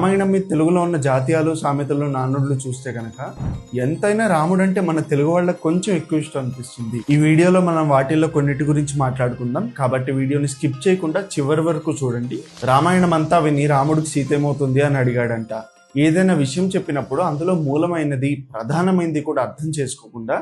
రామాయణం మీద తెలుగులో ఉన్న జాతీయాలు సామెతలు నానుడులు చూస్తే కనుక ఎంతైనా రాముడు అంటే మన తెలుగు వాళ్ళకి కొంచెం ఎక్కువ ఇష్టం అనిపిస్తుంది. ఈ వీడియోలో మనం వాటిల్లో కొన్నిటి గురించి మాట్లాడుకుందాం, కాబట్టి వీడియోని స్కిప్ చేయకుండా చివరి వరకు చూడండి. రామాయణం అంతా విని రాముడికి సీత ఏమవుతుంది అని అడిగాడంట. ఏదైనా విషయం చెప్పినప్పుడు అందులో మూలమైనది ప్రధానమైనది కూడా అర్థం చేసుకోకుండా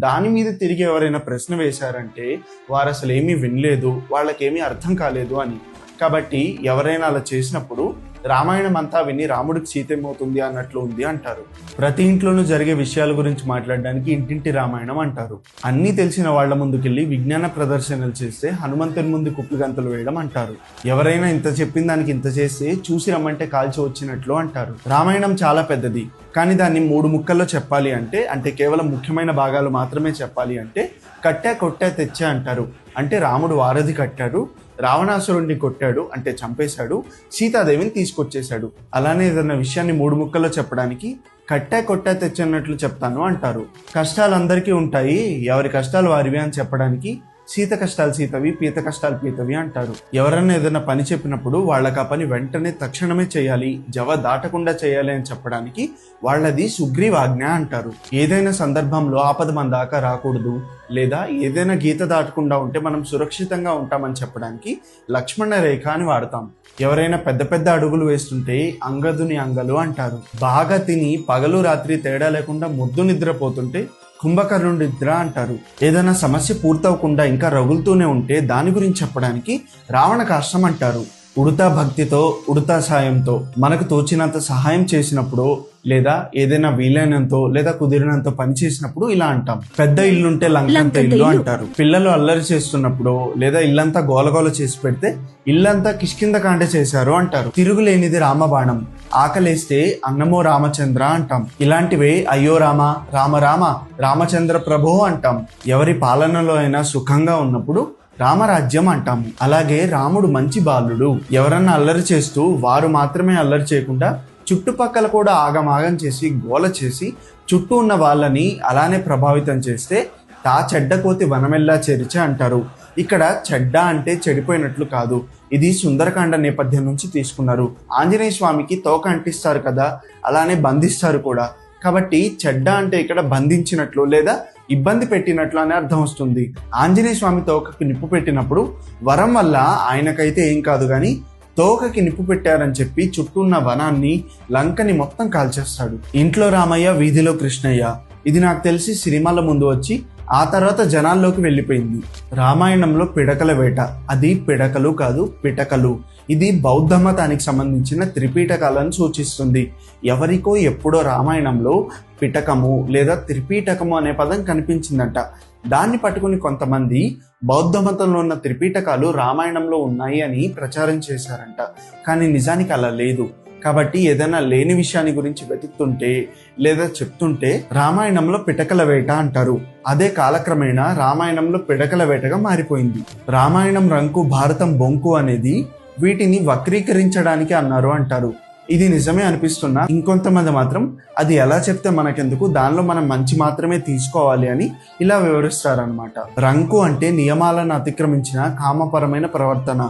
దాని మీద తిరిగి ఎవరైనా ప్రశ్న వేశారంటే వారు అసలు ఏమీ వినలేదు, వాళ్ళకేమీ అర్థం కాలేదు అని. కాబట్టి ఎవరైనా అలా చేసినప్పుడు రామాయణం అంతా విని రాముడికి సీత ఏమవుతుంది అన్నట్లు ఉంది అంటారు. ప్రతి ఇంట్లోనూ జరిగే విషయాల గురించి మాట్లాడడానికి ఇంటింటి రామాయణం అంటారు. అన్నీ తెలిసిన వాళ్ల ముందుకెళ్ళి విజ్ఞాన ప్రదర్శనలు చేస్తే హనుమంతుని ముందు కుప్పిగంతులు వేయడం అంటారు. ఎవరైనా ఇంత చెప్పిన దానికి ఇంత చేస్తే చూసి రమ్మంటే కాల్చి వచ్చినట్లు అంటారు. రామాయణం చాలా పెద్దది, కానీ దాన్ని 3 ముక్కల్లో చెప్పాలి అంటే కేవలం ముఖ్యమైన భాగాలు మాత్రమే చెప్పాలి అంటే కట్టా కొట్టా తెచ్చా అంటారు. అంటే రాముడు వారధి కట్టాడు, రావణాసురుడిని కొట్టాడు అంటే చంపేశాడు, సీతాదేవిని తీసుకొచ్చేశాడు. అలానే ఏదైనా విషయాన్ని 3 ముక్కల్లో చెప్పడానికి కట్టా కొట్టా తెచ్చన్నట్లు చెప్తాను అంటారు. కష్టాలు అందరికీ ఉంటాయి, ఎవరి కష్టాలు వారివి అని చెప్పడానికి సీత కష్టాలు సీతవి, పీత కష్టాలు పీతవి అంటారు. ఎవరన్నా ఏదైనా పని చెప్పినప్పుడు వాళ్ళకి ఆ పని వెంటనే తక్షణమే చేయాలి, జవ దాటకుండా చేయాలి అని చెప్పడానికి వాళ్ళది సుగ్రీవాజ్ఞ అంటారు. ఏదైనా సందర్భంలో ఆపద మన దాకా రాకూడదు, లేదా ఏదైనా గీత దాటకుండా ఉంటే మనం సురక్షితంగా ఉంటామని చెప్పడానికి లక్ష్మణ రేఖ అని వాడతాం. ఎవరైనా పెద్ద పెద్ద అడుగులు వేస్తుంటే అంగదుని అంగలు అంటారు. బాగా తిని పగలు రాత్రి తేడా లేకుండా ముద్దు నిద్రపోతుంటే కుంభకర్ణుడి నిద్ర అంటారు. ఏదైనా సమస్య పూర్తవకుండా ఇంకా రగులుతూనే ఉంటే దాని గురించి చెప్పడానికి రావణ కాష్టం అంటారు. ఉడతా భక్తితో ఉడతా సాయంతో మనకు తోచినంత సహాయం చేసినప్పుడు, లేదా ఏదైనా వీలైనంతో లేదా కుదిరినంత పని చేసినప్పుడు ఇలా అంటాం. పెద్ద ఇల్లుంటే లంకంత ఇల్లు అంటారు. పిల్లలు అల్లరి చేస్తున్నప్పుడు లేదా ఇల్లంతా గోలగోల చేసి పెడితే ఇల్లంతా కిష్కిందకాండ చేశారు అంటారు. తిరుగులేనిది రామబాణం, ఆకలేస్తే అన్నమో రామచంద్ర అంటాం. ఇలాంటివే అయ్యో రామ, రామ రామ, రామచంద్ర ప్రభో అంటాం. ఎవరి పాలనలో అయినా సుఖంగా ఉన్నప్పుడు రామరాజ్యం అంటాము. అలాగే రాముడు మంచి బాలుడు. ఎవరన్నా అల్లరి చేస్తూ వారు మాత్రమే అల్లరి చేయకుండా చుట్టుపక్కల కూడా ఆగమాగం చేసి గోల చేసి చుట్టూ ఉన్న వాళ్ళని అలానే ప్రభావితం చేస్తే తా చెడ్డ కోతి వనమెల్లా చెరిచ అంటారు. ఇక్కడ చెడ్డ అంటే చెడిపోయినట్లు కాదు, ఇది సుందరకాండ నేపథ్యం నుంచి తీసుకున్నారు. ఆంజనేయ స్వామికి తోక అంటిస్తారు కదా, అలానే బంధిస్తారు కూడా. కాబట్టి చెడ్డ అంటే ఇక్కడ బంధించినట్లు లేదా ఇబ్బంది పెట్టినట్లు అనే అర్థం వస్తుంది. ఆంజనేయ స్వామి తోకకి నిప్పు పెట్టినప్పుడు వరం వల్ల ఆయనకైతే ఏం కాదు, కానీ తోకకి నిప్పు పెట్టారని చెప్పి చుట్టూ ఉన్న వనాన్ని లంకని మొత్తం కాల్చేస్తాడు. ఇంట్లో రామయ్య వీధిలో కృష్ణయ్య, ఇది నాకు తెలిసి సినిమాల ముందు వచ్చి ఆ తర్వాత జనాల్లోకి వెళ్ళిపోయింది. రామాయణంలో పిడకల వేట, అది పిడకలు కాదు పిటకలు. ఇది బౌద్ధ మతానికి సంబంధించిన త్రిపీటకాలను సూచిస్తుంది. ఎవరికో ఎప్పుడో రామాయణంలో పిటకము లేదా త్రిపీటకము అనే పదం కనిపించిందంట. దాన్ని పట్టుకుని కొంతమంది బౌద్ధ మతంలో ఉన్న త్రిపీటకాలు రామాయణంలో ఉన్నాయి అని ప్రచారం చేశారంట. కానీ నిజానికి అలా లేదు. కాబట్టి ఏదైనా లేని విషయాన్ని గురించి వెతుకుతుంటే లేదా చెప్తుంటే రామాయణంలో పిటకల వేట అంటారు. అదే కాలక్రమేణా రామాయణంలో పిడకల వేటగా మారిపోయింది. రామాయణం రంకు భారతం బొంకు అనేది వీటిని వక్రీకరించడానికి అన్నారు అంటారు. ఇది నిజమే అనిపిస్తున్నా ఇంకొంతమంది మాత్రం అది ఎలా చెప్తే మనకెందుకు, దానిలో మనం మంచి మాత్రమే తీసుకోవాలి అని ఇలా వివరిస్తారనమాట. రంకు అంటే నియమాలను అతిక్రమించిన కామపరమైన ప్రవర్తన.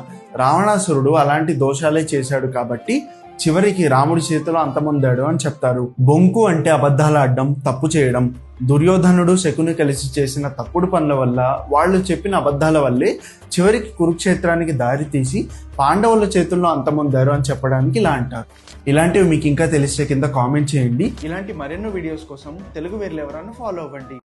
రావణాసురుడు అలాంటి దోషాలే చేశాడు కాబట్టి చివరికి రాముడి చేతిలో అంతమొందాడు అని చెప్తారు. బొంకు అంటే అబద్ధాలు ఆడడం, తప్పు చేయడం. దుర్యోధనుడు శకుని కలిసి చేసిన తప్పుడు పనుల వల్ల, వాళ్ళు చెప్పిన అబద్ధాల వల్లే చివరికి కురుక్షేత్రానికి దారి తీసి పాండవుల చేతుల్లో అంతమొందారు అని చెప్పడానికి ఇలా అంటారు. ఇలాంటివి మీకు ఇంకా తెలిస్తే కింద కామెంట్ చేయండి. ఇలాంటి మరెన్నో వీడియోస్ కోసం తెలుగు వేర్లు ఎవరన్నా ఫాలో అవ్వండి.